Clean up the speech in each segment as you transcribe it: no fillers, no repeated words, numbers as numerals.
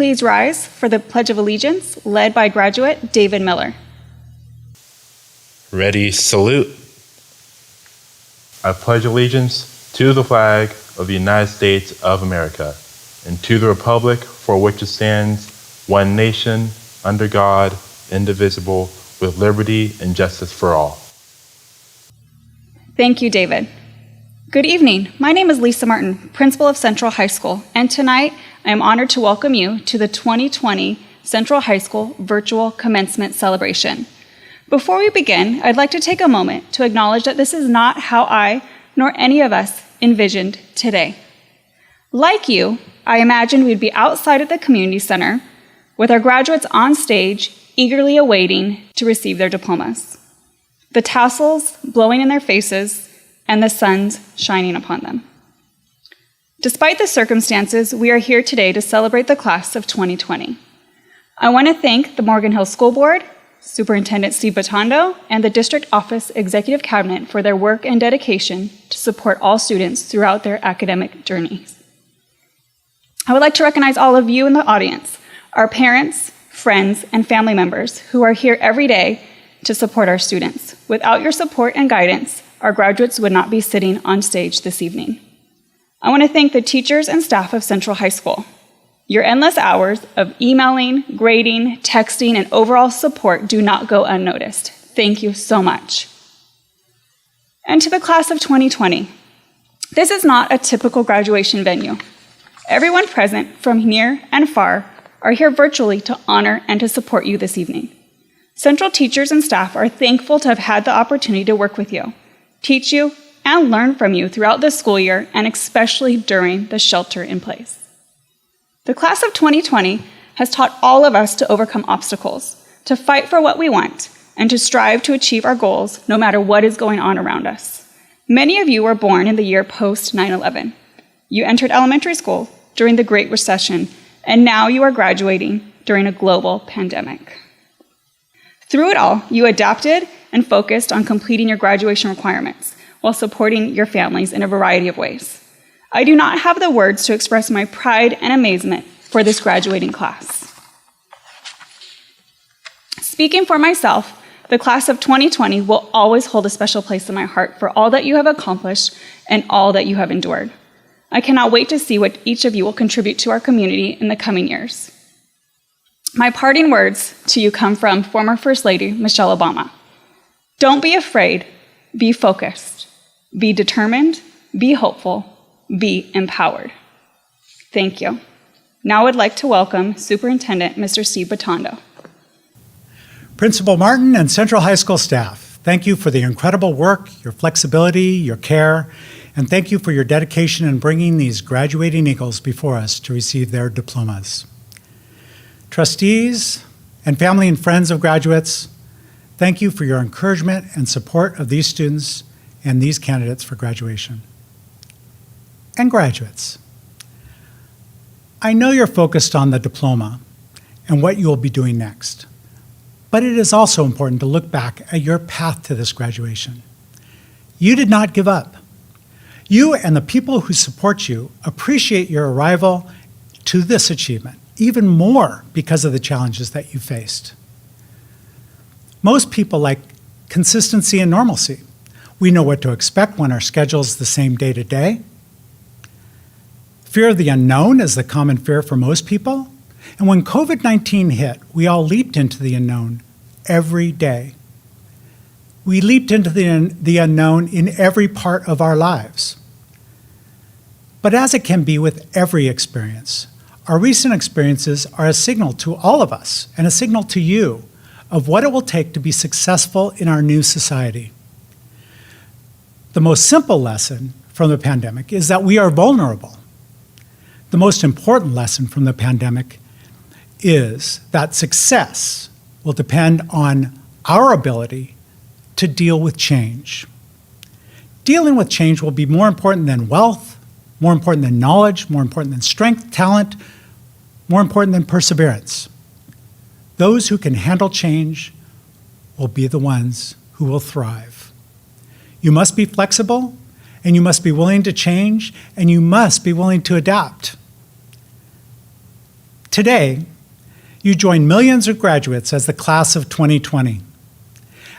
Please rise for the Pledge of Allegiance, led by graduate David Miller. Ready, salute. I pledge allegiance to the flag of the United States of America and to the republic for which it stands, one nation, under God, indivisible, with liberty and justice for all. Thank you, David. Good evening. My name is Lisa Martin, principal of Central High School, and tonight I am honored to welcome you to the 2020 Central High School Virtual Commencement Celebration. Before we begin, I'd like to take a moment to acknowledge that this is not how I, nor any of us, envisioned today. Like you, I imagined we'd be outside at the community center with our graduates on stage, eagerly awaiting to receive their diplomas. The tassels blowing in their faces and the suns shining upon them. Despite the circumstances, we are here today to celebrate the class of 2020. I want to thank the Morgan Hill School Board, Superintendent Steve Batondo, and the District Office Executive Cabinet for their work and dedication to support all students throughout their academic journeys. I would like to recognize all of you in the audience, our parents, friends, and family members who are here every day to support our students. Without your support and guidance, our graduates would not be sitting on stage this evening. I want to thank the teachers and staff of Central High School. Your endless hours of emailing, grading, texting, and overall support do not go unnoticed. Thank you so much. And to the class of 2020, this is not a typical graduation venue. Everyone present from near and far are here virtually to honor and to support you this evening. Central teachers and staff are thankful to have had the opportunity to work with you, teach you, and learn from you throughout the school year, and especially during the shelter in place. The class of 2020 has taught all of us to overcome obstacles, to fight for what we want, and to strive to achieve our goals no matter what is going on around us. Many of you were born in the year post 9/11. You entered elementary school during the Great Recession, and now you are graduating during a global pandemic. Through it all, you adapted and focused on completing your graduation requirements while supporting your families in a variety of ways. I do not have the words to express my pride and amazement for this graduating class. Speaking for myself, the class of 2020 will always hold a special place in my heart for all that you have accomplished and all that you have endured. I cannot wait to see what each of you will contribute to our community in the coming years. My parting words to you come from former First Lady Michelle Obama. Don't be afraid, be focused, be determined, be hopeful, be empowered. Thank you. Now I would like to welcome Superintendent Mr. Steve Batondo. Principal Martin and Central High School staff, thank you for the incredible work, your flexibility, your care, and thank you for your dedication in bringing these graduating Eagles before us to receive their diplomas. Trustees and family and friends of graduates, thank you for your encouragement and support of these students and these candidates for graduation. And graduates, I know you're focused on the diploma and what you will be doing next, but it is also important to look back at your path to this graduation. You did not give up. You and the people who support you appreciate your arrival to this achievement, even more because of the challenges that you faced. Most people like consistency and normalcy. We know what to expect when our schedule is the same day to day. Fear of the unknown is the common fear for most people. And when COVID-19 hit, we all leaped into the unknown every day. We leaped into the unknown in every part of our lives. But as it can be with every experience, our recent experiences are a signal to all of us and a signal to you of what it will take to be successful in our new society. The most simple lesson from the pandemic is that we are vulnerable. The most important lesson from the pandemic is that success will depend on our ability to deal with change. Dealing with change will be more important than wealth, more important than knowledge, more important than strength, talent, more important than perseverance. Those who can handle change will be the ones who will thrive. You must be flexible, and you must be willing to change, and you must be willing to adapt. Today, you join millions of graduates as the class of 2020.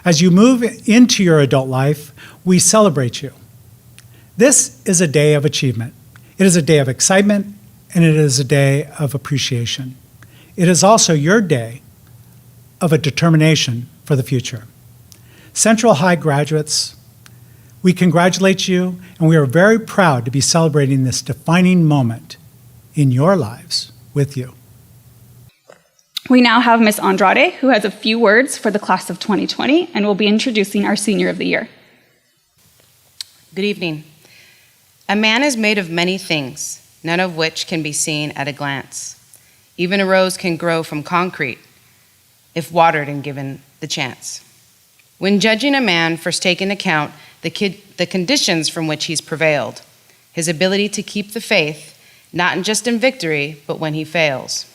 As you move into your adult life, we celebrate you. This is a day of achievement. It is a day of excitement, and it is a day of appreciation. It is also your day of a determination for the future. Central High graduates, we congratulate you, and we are very proud to be celebrating this defining moment in your lives with you. We now have Ms. Andrade, who has a few words for the class of 2020 and will be introducing our Senior of the Year. Good evening. A man is made of many things, none of which can be seen at a glance. Even a rose can grow from concrete if watered and given the chance. When judging a man, first take into account the conditions from which he's prevailed, his ability to keep the faith, not just in victory, but when he fails.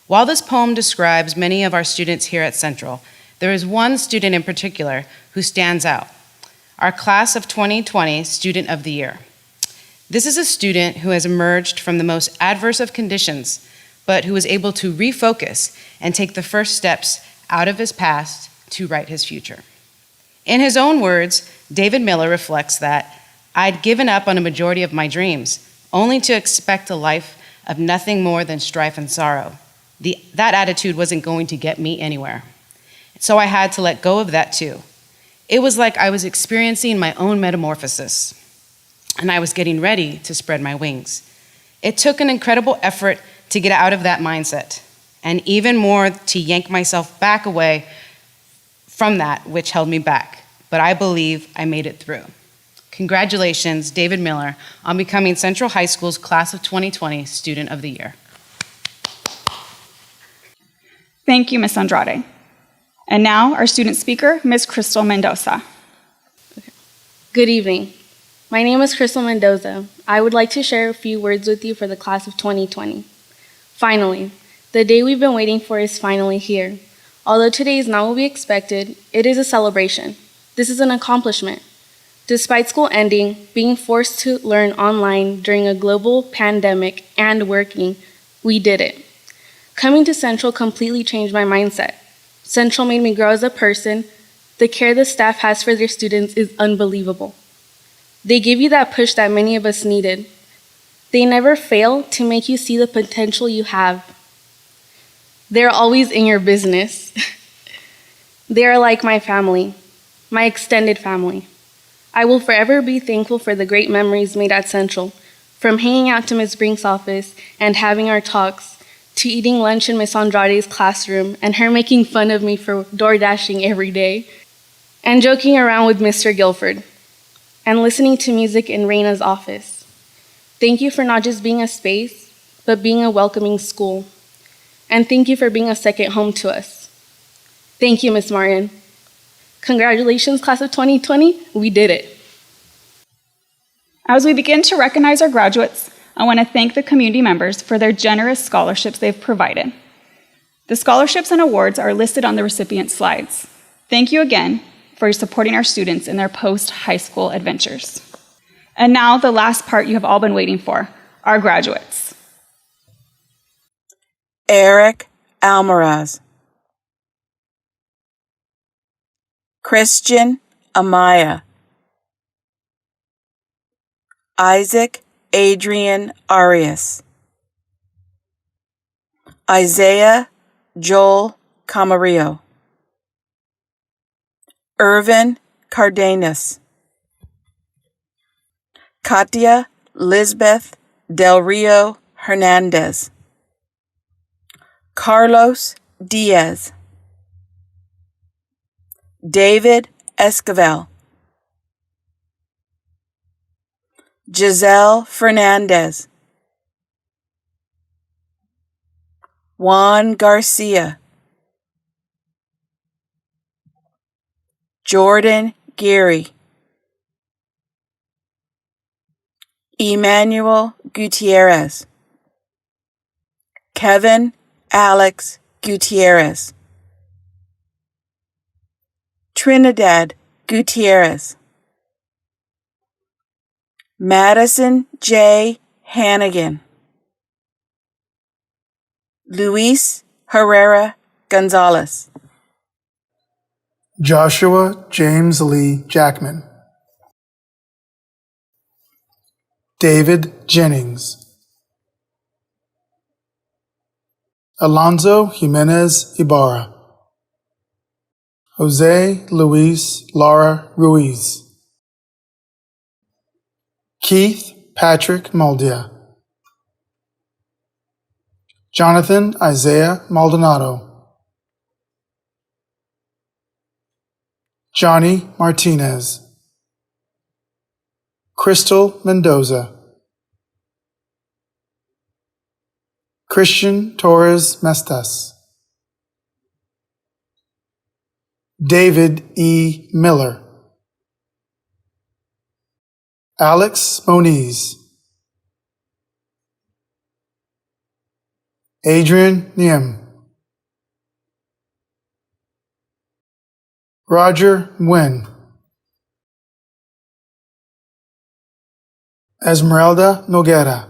While this poem describes many of our students here at Central, there is one student in particular who stands out, our class of 2020 Student of the Year. This is a student who has emerged from the most adverse of conditions, but who is able to refocus and take the first steps out of his past to write his future. In his own words, David Miller reflects that, "I'd given up on a majority of my dreams, only to expect a life of nothing more than strife and sorrow. That attitude wasn't going to get me anywhere. So I had to let go of that too. It was like I was experiencing my own metamorphosis, and I was getting ready to spread my wings. It took an incredible effort to get out of that mindset, and even more to yank myself back away from that which held me back. But I believe I made it through." Congratulations, David Miller, on becoming Central High School's Class of 2020 Student of the Year. Thank you, Ms. Andrade. And now our student speaker, Ms. Crystal Mendoza. Good evening. My name is Crystal Mendoza. I would like to share a few words with you for the class of 2020. Finally, the day we've been waiting for is finally here. Although today is not what we expected, it is a celebration. This is an accomplishment. Despite school ending, being forced to learn online during a global pandemic, and working, we did it. Coming to Central completely changed my mindset. Central made me grow as a person. The care the staff has for their students is unbelievable. They give you that push that many of us needed. They never fail to make you see the potential you have. They're always in your business. They are like my family, my extended family. I will forever be thankful for the great memories made at Central, from hanging out to Ms. Brink's office and having our talks, to eating lunch in Ms. Andrade's classroom and her making fun of me for door dashing every day, and joking around with Mr. Guilford, and listening to music in Raina's office. Thank you for not just being a space, but being a welcoming school. And thank you for being a second home to us. Thank you, Ms. Martin. Congratulations, class of 2020, we did it. As we begin to recognize our graduates, I want to thank the community members for their generous scholarships they've provided. The scholarships and awards are listed on the recipient slides. Thank you again for supporting our students in their post-high school adventures. And now the last part you have all been waiting for, our graduates. Eric Almaraz, Christian Amaya, Isaac Adrian Arias, Isaiah Joel Camarillo, Irvin Cardenas, Katia Lisbeth Del Rio Hernandez, Carlos Diaz, David Esquivel, Giselle Fernandez, Juan Garcia, Jordan Geary, Emmanuel Gutierrez, Kevin Alex Gutierrez, Trinidad Gutierrez, Madison J. Hannigan, Luis Herrera Gonzalez. Joshua James Lee Jackman. David Jennings. Alonzo Jimenez Ibarra. Jose Luis Lara Ruiz. Keith Patrick Moldia. Jonathan Isaiah Maldonado. Johnny Martinez. Crystal Mendoza. Christian Torres Mestas. David E. Miller. Alex Moniz. Adrian Niem. Roger Nguyen. Esmeralda Noguera.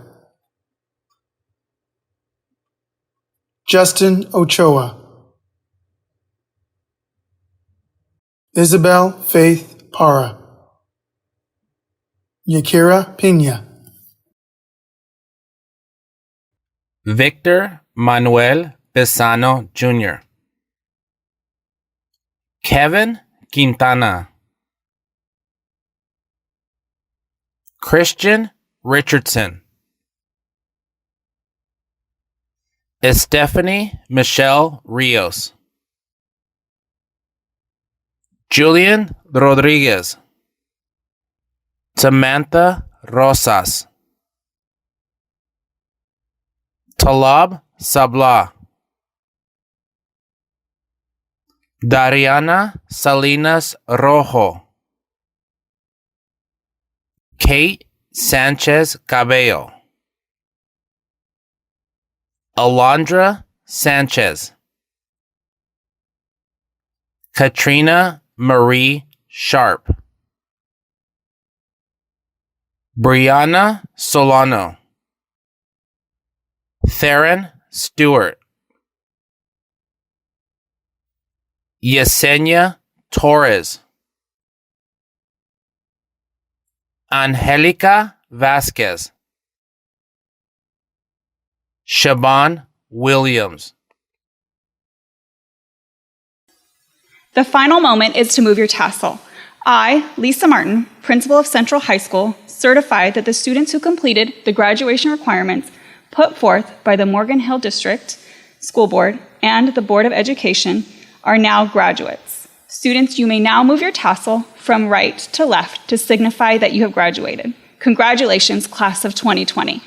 Justin Ochoa. Isabel Faith Parra. Yakira Pina. Victor Manuel Pisano Jr. Kevin Quintana. Christian Richardson. Stephanie Michelle Rios. Julian Rodriguez. Samantha Rosas. Talab Sabla. Dariana Salinas Rojo. Kate Sanchez Cabello. Alondra Sanchez. Katrina Marie Sharp. Brianna Solano. Theron Stewart. Yesenia Torres. Angelica Vasquez. Shaban Williams. The final moment is to move your tassel. I, Lisa Martin, principal of Central High School, certify that the students who completed the graduation requirements put forth by the Morgan Hill District School Board and the Board of Education are now graduates. Students, you may now move your tassel from right to left to signify that you have graduated. Congratulations, class of 2020.